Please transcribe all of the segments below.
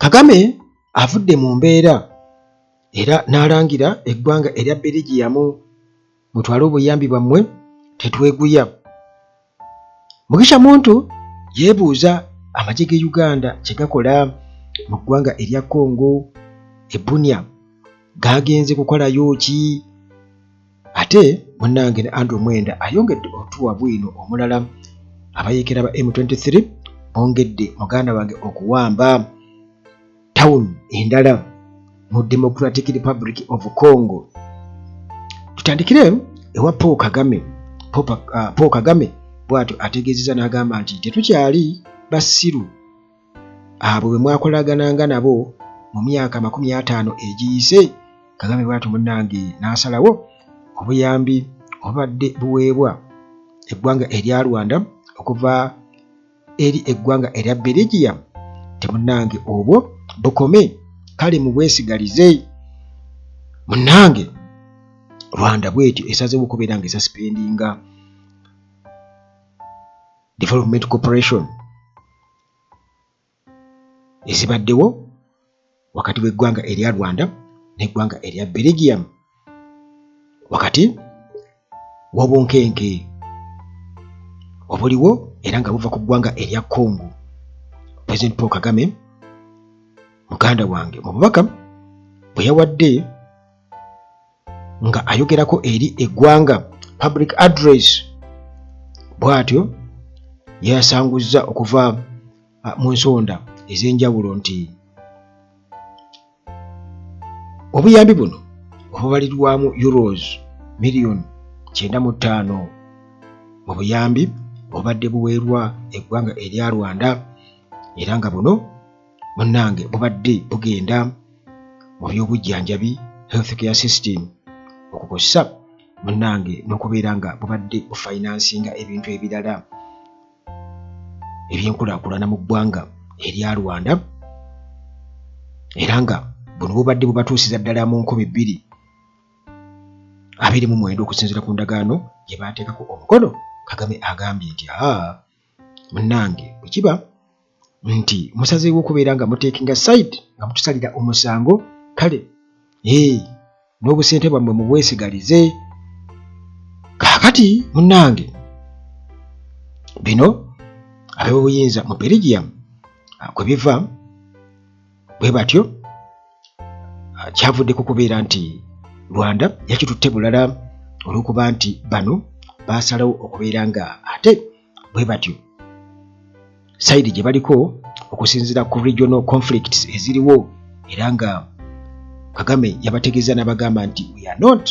Kagame avudde mu mbeera era n'alangira eggwanga erya Belgium mutwale obuyambi bwammwe tetweguya. Mugisha Muntu yeebuuza amagye g'e Uganda kye gakola mu ggwanga erya Congo e Bunia gagenze kukolayo ki? Ate munnange ne Andrew Mwenda ayongedde otuwa bwino omulala abayeekera ba M23 bongedde muganda wange okuwamba town endala mu Democratic Republic of Congo. Tutandikire ewa Paul Kagame. Paul Kagame bw'atyo ategeezezza n'agamba nti tetukyali basiru abo bwe mwakolagananga nabo mu myaka 50 egiyise. Kagame bw'atyo munnange n'asalawo obuyambi obadde buweebwa eggwanga erya Rwanda okuva eri eggwanga erya Belgium temunnange obwo bukome, kale mu bwesigalize. Munnange Rwanda bw'etyo esazeewo okubeera nga esaspendinga Development Corporation ezibaddewo wakati w'eggwanga erya Rwanda n'eggwanga erya Belgium wakati w'obunkenke obuliwo era nga buva ku ggwanga erya Congo. President Paul Kagame muganda wange mu bubaka bwe yawadde nga ayogerako eri eggwanga public address bw'atyo yasanguzza okuva mu nsonda ez'enjawulo nti obuyambi buno obubalirwamu euros million 95 mu buyambi obadde buweerwa eggwanga erya Rwanda era nga buno munnange bubadde bugenda mu by'obujjanjabi healthcare system okukosa munnange n'okubeera nga bubadde bufinansinga ebintu ebirala ebyenkulaakulana mu ggwanga erya Rwanda era nga buno bubadde bubatuusiza ddala mu 2029 okusinziira ku ndagaano gye baateekako omukono. Kagame agambye nti munnange bwe kiba nti musazeewo okubeera nga muteekinga side nga mutusalira omusango, kale n'obusente bwammwe mu bwesigalize. Kaakati munnange bino ab'obuyinza mu Belgium kwe biva bwe batyo kyavuddeko kubeera nti Rwanda yakitutte bulala olw'okuba nti bano baasalawo okubeera nga ate bwe batyo side gye baliko okusinziira ku regional conflicts eziriwo era nga Kagame yabategeeza n'abagamba nti we are not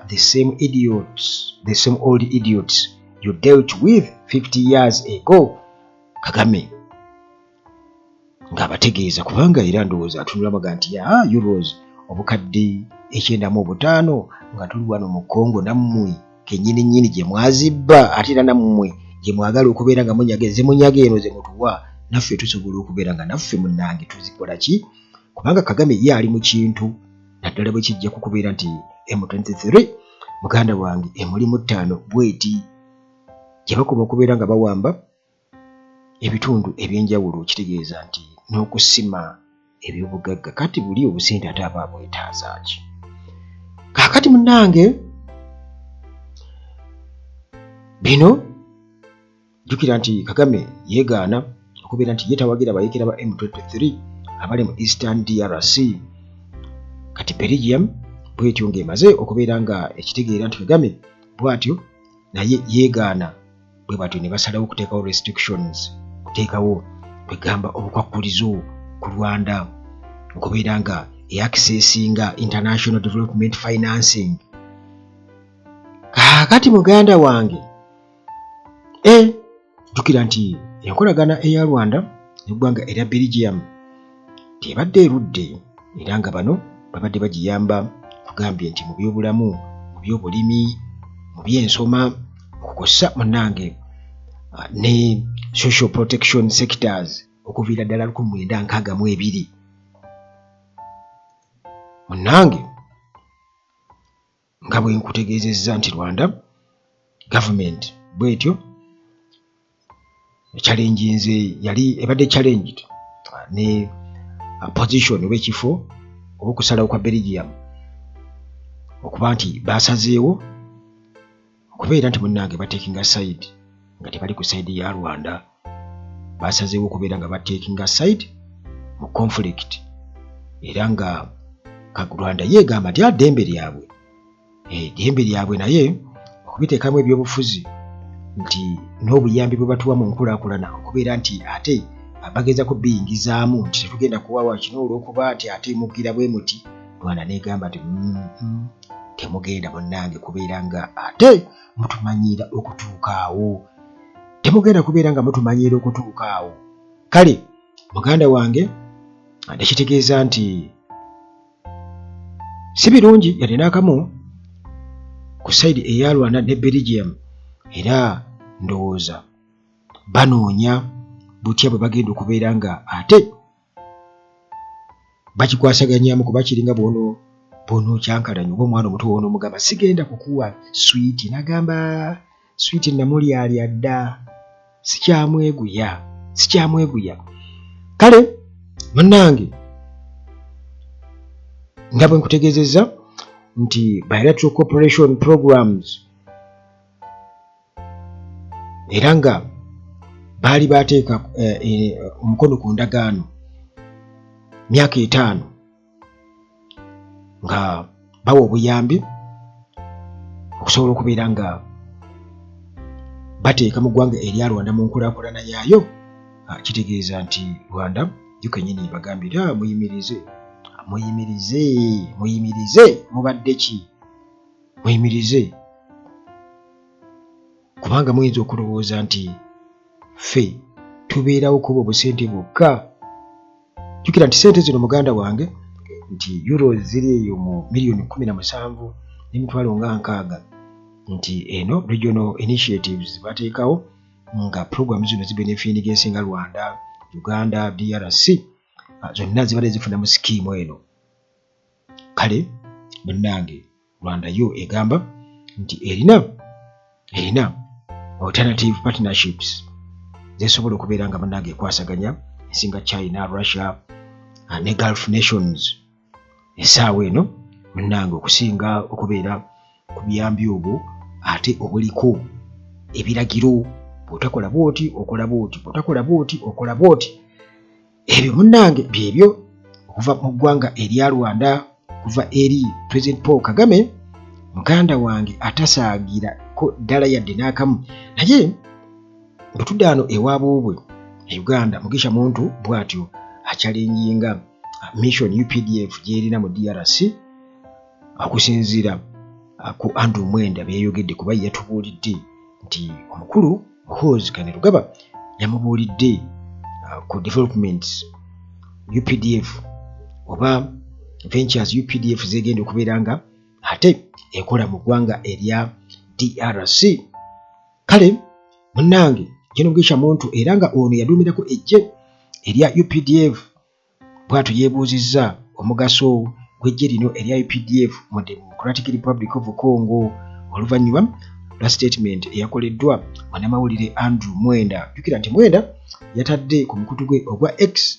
the same idiots, the same old idiots you dealt with 50 years ago. Kagame ng'abategeeza kubanga era ndowooza atunula amaga nti euros obukadde 95 nga tuli wano mu Congo nammwe kennyini nnyini gye mwazibba ate era nammwe gye mwagala okubeera nga munyaga eno ze mutuwa naffe tusobola okubeera nga naffe munnange tuzikola ki? Kubanga Kagame ye ali mu kintu naddala bwe kijja kukubeera nti M23 muganda wange emulimu 5 bweti gye bakoma okubeera nga bawamba ebitundu ebyenjawulo kitegeeza nti n'okusima ebyobugagga kati buli obusente ate aba bwetaaza ki? Kaakati munnange bino jjukira nti Kagame yeegaana okubeera nti yetawagira abayeekera ba M23 abali mu Eastern DRC. Kati Belgium bwetyo ng'emaze okubeera nga ekitegeera nti Kagame bw'atyo naye yeegaana bwe batyo ne basalawo okuteekawo restrictions, kuteekawo kwegamba obukwakkulizo ku Rwanda okubeera nga eaccessinga international development financing. Kaakati muganda wange jjukira nti enkolagana eya Rwanda n'eggwanga erya Belgium tebadde erudde era nga bano babadde bagiyamba kugambye nti mu byobulamu, mu byobulimi, mu byensoma okukosa munnange ne social protection sectors okuviira ddala 1962. Munnange nga bwe nkutegeezezza nti Rwanda government bwetyo challenge nze yali ebadde challenged ne position w'ekifo okusalawo kwa Belgium okuba nti basazeewo okubeera nti munnange batekinga side nga tebali ku side ya Rwanda, basazeewo okubeera nga batekinga side mu conflict, era nga Rwanda yeegamba nti ddembe lyabwe, ddembe lyabwe naye okubiteekamu ebyobufuzi nti n'obuyambi bwe batuwa mu nkulaakulana okubeera nti ate bageza ku biyingizaamu nti tetugenda kuwawa kino olw'okuba nti ate mugira bwe muti. Rwanda neegamba nti temugenda munnange kubeera nga ate mutumanyira okutuuka awo, temugenda kubeera nga mutumanyira okutuuka awo. Kale muganda wange nekitegeeza nti si birungi yali n'akamu ku side eya Rwanda ne Belgium, era ndowooza banoonya butya bwe bagenda okubeera nga ate bakikwasaganyamu kuba kiringa bwono kyankalanya oba omwana omuto wono omugamba sigenda kukuwa swiiti, nagamba swiiti namulyalya dda, sikyamweguya. Kale munnange nga bwe nkutegeezezza nti bilateral cooperation programs era nga baali bateeka omukono ku ndagaano myaka 5 nga bawa obuyambi okusobola okubeera nga bateeka mu ggwanga erya Rwanda mu nkulaakulana yaayo. Kitegeeza nti Rwanda yo kennyini bagambira muyimirize mubadde ki, muyimirize kubanga muyinza okulowooza nti ffe tubeerawo kuba obusente bwokka. Jjukira nti sente zino muganda wange nti euro ziri eyo mu miliyoni 17 n'emitwalo nga 60, nti eno regional initiatives bateekawo nga program zino zibenefitinga ensi nga Rwanda, Uganda, DRC, zonna zibadde zifuna mu skimu eno. Kale munnange Rwanda yo egamba nti erina alternative partnerships zesobola okubeera nga munnange ekwasaganya ensi nga China, Russia ne Gulf nations. Essaawa eno munnange okusinga okubeera ku buyambi obwo ate obuliko ebiragiro, bw'otakola bw'oti okola bw'oti, bw'otakola bw'oti okola bw'oti. Ebyo munnange byebyo okuva mu ggwanga erya Rwanda, kuva eri President Paul Kagame, muganda wange atasaagirako ddala yadde n'akamu. Naye bwe tudda wano ewaabwe e Uganda, Mugisha Muntu bw'atyo akyalenjinga mission UPDF gy'erina mu DRC okusinziira ku Andrew Mwenda byeyogedde, kuba yatubuulidde nti omukulu Muhoozi Kainerugaba yamubuulidde ku developments UPDF oba ventures UPDF zegenda okubeera nga ate ekola mu ggwanga erya DRC. Kale munnange Gen. Mugisha Muntu era nga ono yaduumirako ejje erya UPDF bw'atyo yeebuuzizza omugaso gw'ejje lino erya UPDF mu Democratic Republic of Congo oluvannyuma lwa statement eyakoleddwa munnamawulire Andrew Mwenda. Jjukira nti Mwenda yatadde ku mukutu gwe ogwa X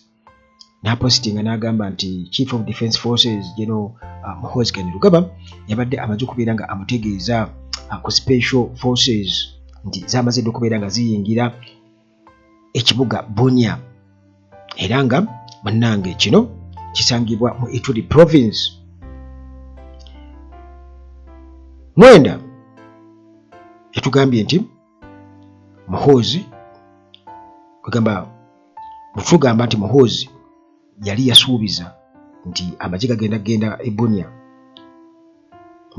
n'apositinga n'agamba nti Chief of Defence Forces General Muhoozi Kainerugaba yabadde amaze okubeera nga amutegeeza ku Special Forces nti zamaze dde okubeera nga ziyingira ekibuga Bunia, era nga munnange kino kisangibwa mu Ituri province. Mwenda yatugambye nti Muhoozi tugamba nti Muhoozi yali yasuubiza nti amagye gagenda e Bunia,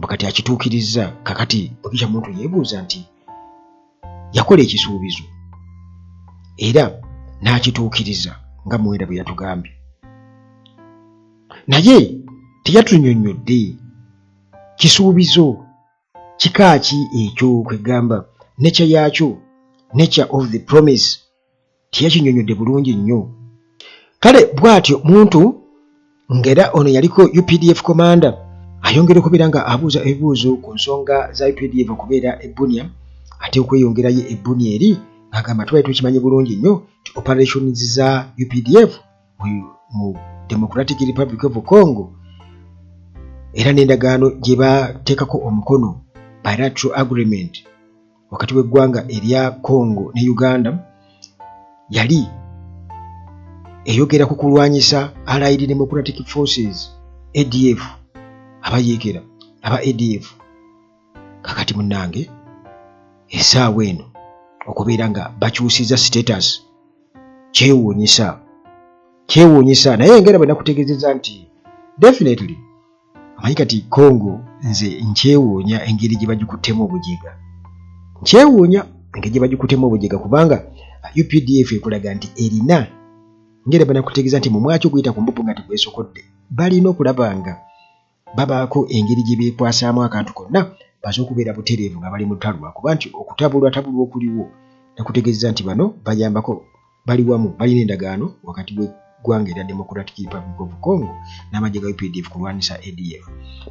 kati akituukirizza. Kakati Mugisha Muntu yeebuuza nti yakola ekisuubizo era n'akituukiriza nga Mwenda bwe yatugambye, naye teyatunyonnyodde kisuubizo kikaaki ekyo kwegamba nature yaakyo, nature of the promise, teyakinyonnyodde bulungi nnyo. Kale bw'atyo Muntu ng'era ono yaliko UPDF commander ayongera okubeera nga abuuza ebibuuzo ku nsonga za UPDF okubeera e Bunia ate okweyongerayo e Bunia eri ng'agamba twali tukimanye bulungi nnyo nti operations za UPDF mu Democratic Republic of Congo era n'endagaano gye bateekako omukono bilateral agreement wakati w'eggwanga erya Congo ne Uganda yali eyogera ku kulwanyisa Allied Democratic Forces ADF abayeekera aba ADF. Kakati munnange essaawa eno okubeera nga bakyusiza status kyewuunyisa naye engera bwe nakutegeezezza nti definitely amanyi kati Congo nze nkyewuunya engeri gye bagikuttemu obujega kubanga UPDF ekulaga nti erina ngera bwe nakutegeeza nti mu mwaki oguyita ku mbupu nga tegwesokodde balina okulaba nga babaako engeri gye beekwasaamu akantu konna baze okubeera butereevu nga bali mu lutalo kuba nti okutabulwa okuliwo nakutegeeza nti bano bayambako bali wamu balina endagaano wakati w'eggwanga erya Democratic Republic of Congo n'amagye ga UPDF kulwanyisa ADF.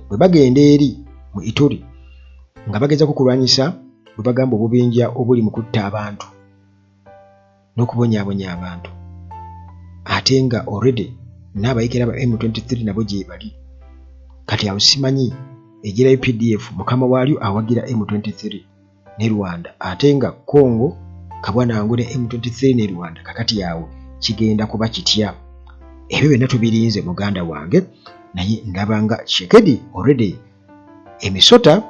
Bwe bagenda eri mu Ituri nga bagezako kulwanyisa bwe bagamba obubinja obuli mu kutta abantu n'okubonyaabonya abantu ate nga already n'abayekera ba M23 nabo gye bali kati awo simanyi ejjera UPDF mukama waalyo awagira M23 ne Rwanda ate nga Congo kabwanangu ne M23 ne Rwanda kakati yawe kigenda kuba kitya. Ebyo byonna tubirinze muganda wange naye ndabanga Tshisekedi already emisota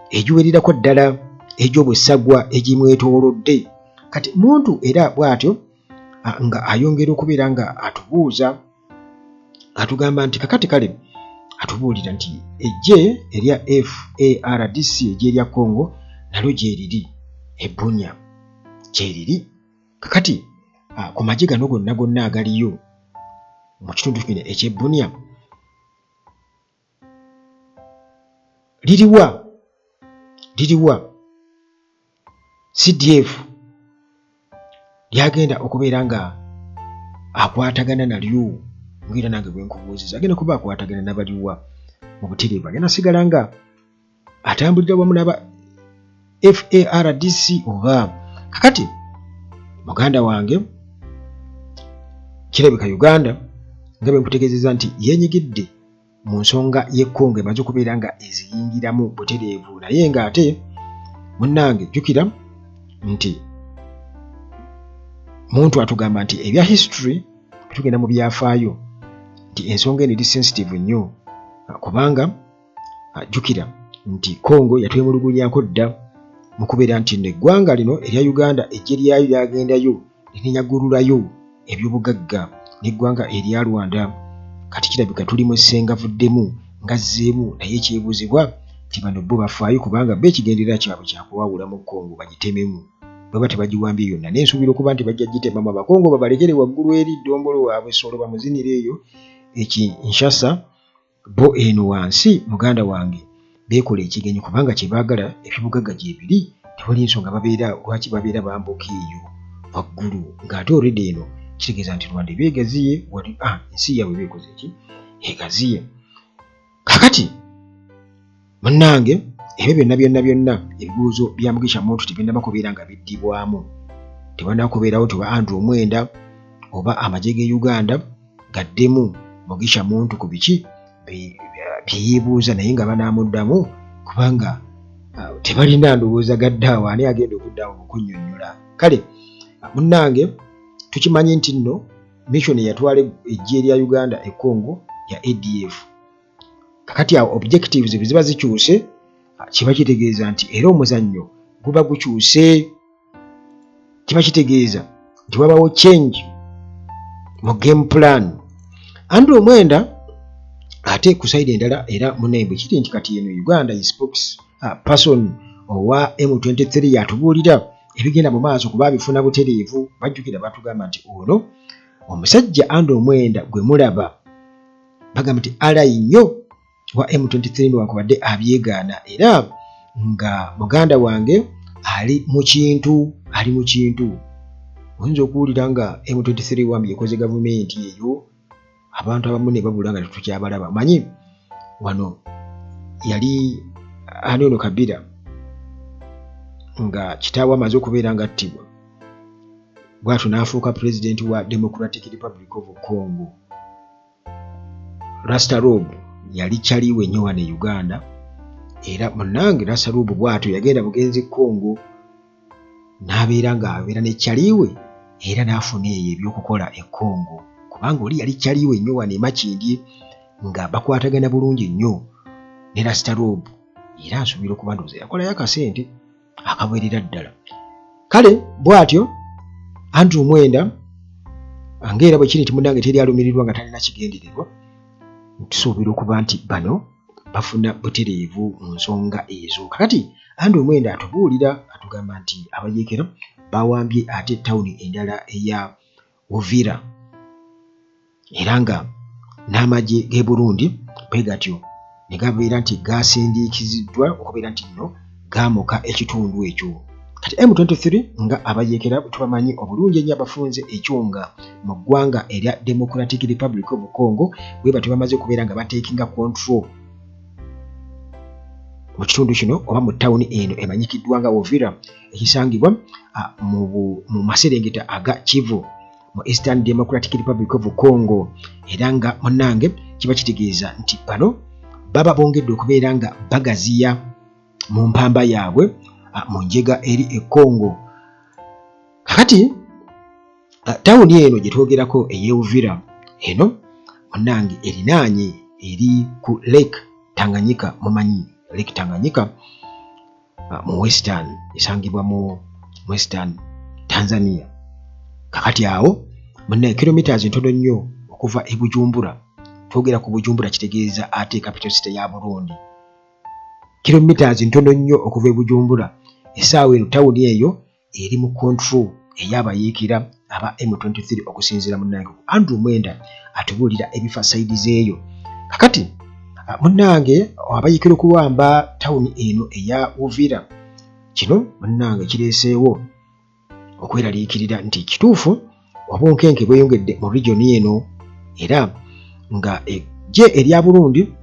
egiwerirako ddala egy'obusagwa egimwetoolodde kati muntu era bw'atyo nga ayongera okubeera nga atubuuza atugamba nti kakati kale atubuulira nti ejje erya FARDC ejje erya Congo nalyo gyeriri Bunia gyeriri kakati ku magye gano gonna agaliyo mu kitundu kino eky'e Bunia liriwa CDF lyagenda okubeera nga akwatagana nalyo ngera nange bwe nkubuuziza agenda kuba akwatagana n'abaliwa mu butereevu agenda sigala nga atambulira wamu n'aba FARDC oba kakati muganda wange kirabika Uganda nga bwe nkutegeezezza nti yeenyigidde mu nsonga y'e Congo emaze okubeera nga eziyingiramu butereevu naye ng'ate munnange jjukira nti muntu atugamba nti ebya history tugenda mu byafaayo nti ensonga eno eri sensitive nnyo kubanga jjukira nti Congo yatwemulugunyako dda mu kubeera nti n'eggwanga lino erya Uganda ejje lyayo lyagendayo linyagululayo ebyobugagga n'eggwanga erya Rwanda kati kirabika tuli mu ssengavuddemu ngazzeemu naye ekyebuuzibwa nti bano bo bafaayo kubanga bo ekigenderera kyabwe kyakuwawula mu Congo bagitememu baba tebagiwambye yonna n'ensuubira okuba nti bajja gitemamu abakongo babalekere waggulu eri ddombolo waabwe solo bamuzinire eyo Kinshasa bo eno wansi muganda wange beekola ekigenyi kubanga kye baagala ebyobugagga gye biri tewali nsonga lwaki babeera bambuka eyo waggulu ng'ate already eno kitegeeza nti Rwanda ebeegaziye ensi yaabwe beekoze eki egaziye kakati munnange ebyo byonna ebibuuzo bya Mugisha Muntu tebindaba kubeera nga biddibwamu tebannaba kubeerawo tuba Andrew Mwenda oba amagye g'e Uganda gaddemu Mugisha Muntu ku biki byeyeebuuza naye nga banaamuddamu kubanga tebalina ndowooza gaddaawo ani agenda okuddaawo okukunnyonnyola kale munnange tukimanyi nti nno mission eyatwala ejje erya Uganda e Congo ya ADF kakati awo objectives ziba zikyuse kiba kitegeeza nti era omuzannyo guba gukyuse kiba kitegeeza nti wabawo change mu game plan Andrew Mwenda ate ku side endala era munembwe kiri nti kati eno Uganda spokes person owa M23 yatubuulira ebigenda mu maaso kuba bifuna butereevu bajjukira batugamba nti ono omusajja Andrew Mwenda gwe mulaba bagamba nti alayi nnyo wa M23 newankubadde abyegaana era nga muganda wange ali mu kintu oyinza okuwulira nga M23 wambi yekoze gavumenti eyo abantu abamu ne babula nga tetukyabalaba manyi wano yali ani ono Kabila nga kitaawe amaze okubeera nga attibwa bw'atyo n'afuuka president wa Democratic Republic of Congo. Rasta Robe yali kyaliwe nnyo wano e Uganda, era munnange Rasta Robe bw'atyo yagenda bugenzi Congo n'abeera ng'abeera ne kyaliwe era n'afuna eyo ebyokukola e Congo, kubanga oli yali kyaliwe nnyo wano e Makindye nga bakwatagana bulungi nnyo ne Rasta Robe, era nsuubira okuba ndowooza yakolayo akasente akawerera ddala. Kale bw'atyo Andrew Mwenda ng'era bwe kiri nti munnange teri alumirirwa nga talina kigendererwa, tusuubira okuba nti bano bafuna butereevu mu nsonga ezo. Kakati Andrew Mwenda atubuulira atugamba nti abajeekera bawambye ate tawuni endala eya Uvira, era nga n'amagye g'e Burundi bwe gatyo ne gabeera nti gasindiikiziddwa okubeera nti nno gaamoka ekitundu ekyo. Kati M23 nga abajeekera tubamanyi obulungi ennyo abafunze ekyunga mu ggwanga erya Democratic Republic of Congo, bwe batyo bamaze kubeera nga bateekinga control mu kitundu kino oba mu tawuni eno emanyikiddwa nga Uvira, ekisangibwa mu maserengeta aga Kivu mu Eastern Democratic Republic of Congo, era nga munnange kiba kitegeeza nti bano baba bongedde okubeera nga bagaziya mu mpamba yaabwe mu njega eri e Congo. Kakati tawuni eno gye twogerako ey'e Uvira eno munnange erinaanye eri ku Lake Tanganyika, mumanyi Lake Tanganyika mu Western, esangibwa mu Western Tanzania. Kakati awo munnange kilometers ntono nnyo okuva e Bujumbura, twogera ku Bujumbura kitegeeza ate capital city ya Burundi, kilometers ntono nnyo okuva e Bujumbura. Essaawa eno tawuni eyo eri mu control ey'abayeekera aba M23 okusinziira munnange Andrew Mwenda atubuulira ebifa sayidi zeeyo. Kakati munnange abayeekera okuwamba tawuni eno eya Uvira, kino munnange kireeseewo okweraliikirira nti kituufu obunkenke bweyongedde mu region eno, era nga eggye erya Burundi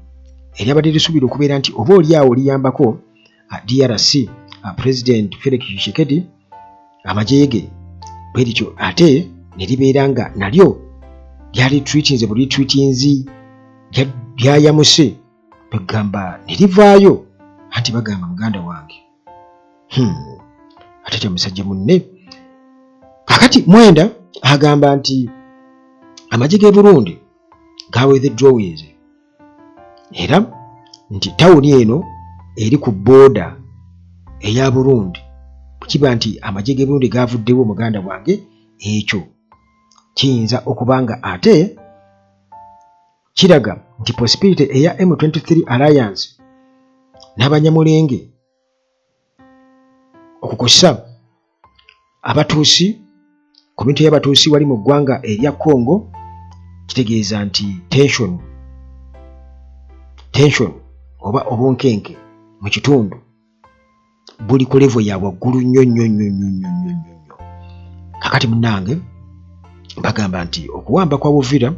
eryabadde lisuubira okubeera nti oba oliawo liyambako DRC President Felix Tshisekedi amagye ge bwe lityo ate ne libeera nga nalyo lyali tweetinze buli tweetinzi lyayamuse, bagamba ne livaayo anti bagamba muganda wange ate tya musajja munne. Kakati Mwenda agamba nti amagye g'e Burundi ga withdrawals, era nti tawuni eno eri ku booda eya Burundi, kiba nti amagye g'e Burundi gavuddewo muganda wange, ekyo kiyinza okuba nga ate kiraga nti possibility eya M23 Alliance n'Abanyamulenge okukosa abatuusi, komite y'abatuusi wali mu ggwanga erya Congo, kitegeeza nti tension oba obunkenke mu kitundu buli ku level ya waggulu nnyo. Kakati munnange bagamba nti okuwamba kwa Uvira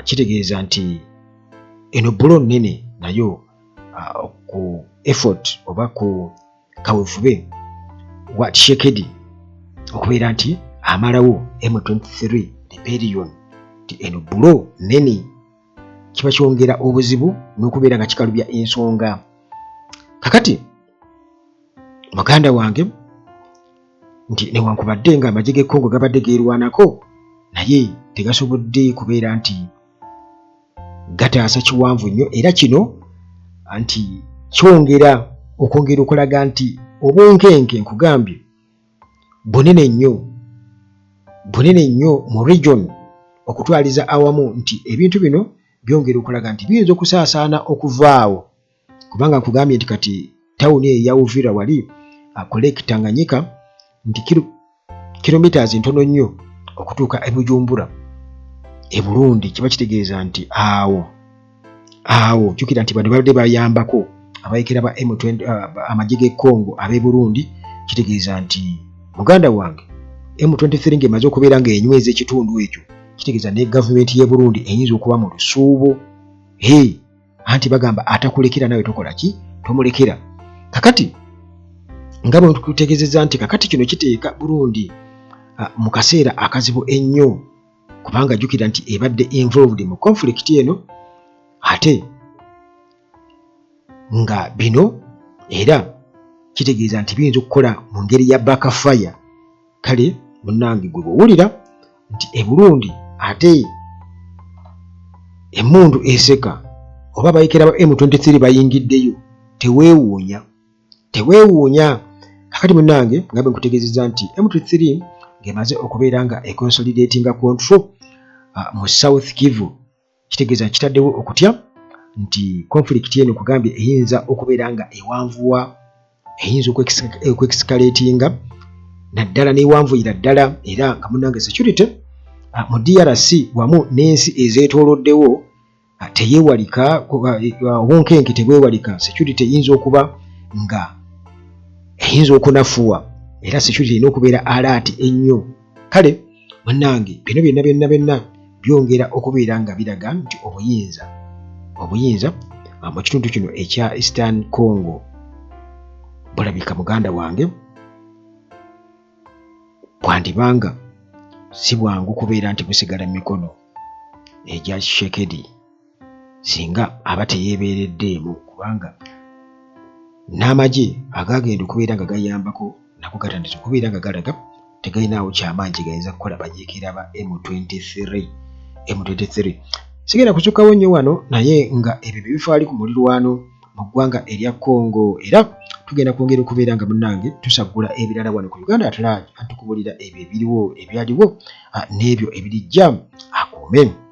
kitegeeza nti eno bulo nnene nayo ku effort oba ku kawefube wa Tshisekedi okubeera nti amalawo M23 rebellion, nti eno bulo nnene kiba kyongera obuzibu n'okubeera nga kikalubya ensonga. Kakati muganda wange nti newankubadde nga amagye g'e Congo gabadde geerwanako, naye tegasobodde kubeera nti gataasa kiwanvu nnyo, era kino nti kyongera okwongera okulaga nti obunkenke nkugambye bunene nnyo mu region okutwaliza awamu, nti ebintu bino byongera okulaga nti biyinza okusaasaana okuvaawo, kubanga nkugambye nti kati tawuni eya Uvira wali ku Lake Tanganyika nti kilometers ntono nnyo okutuuka e Bujumbura e Burundi, kiba kitegeeza nti awo jjukira nti bano babadde bayambako abayekera ba M20 amagye g'e Congo ab'e Burundi, kitegeeza nti muganda wange M23 ng'emaze okubeera ng'enyweza ekitundu ekyo, kitegeeza ne gavumenti y'e Burundi eyinza okuba mu lusuubo, anti bagamba atakulekera nawe tokola ki, tomulekera. Kakati nga bwe tukutegeezezza nti kakati kino kiteeka Burundi mu kaseera akazibu ennyo kubanga jjukira nti ebadde involved mu conflict eno ate nga bino era kitegeeza nti biyinza okukola mu ngeri ya backfire. Kale munnange gwe bw'owulira nti e Burundi ate emmundu eseka oba abayekera ba M23 bayingiddeyo, teweewuunya. Kakati munnange nga bwe nkutegeezezza nti M23 ng'emaze okubeera nga econsolidatinga control mu South Kivu, kitegeeza kitaddewo okutya nti conflict eno kugambye eyinza okubeera nga ewanvuwa, eyinza okwexcalatinga naddala n'ewanvuyira ddala, era nga munnange security mu DRC wamu n'ensi ezeetooloddewo teyeewalika, obunkenke tebwewalika, security eyinza okuba nga eyinza okunafuwa, era security erina okubeera alert ennyo. Kale munnange bino byonna byongera okubeera nga biraga nti obuyinza mu kitundu kino ekya Eastern Congo bulabika muganda wange bwandibanga si bwangu kubeera nti busigala mu mikono egya Tshisekedi singa aba teyeebeereddeemu, kubanga n'amagye agagenda okubeera nga gayambako nago gatandise okubeera nga galaga tegalinaawo kyamaanyi kye gayinza kukola banyeekera ba M23. Sigenda kusukkawo nnyo wano, naye nga ebyo bye bifaali ku mulirwano mu ggwanga erya Congo, era tugenda kwongera okubeera nga munnange tusaggula ebirala wano ku Uganda At Large, tukubulira ebyo ebiriwo ebyaliwo n'ebyo ebirijja. Akuume.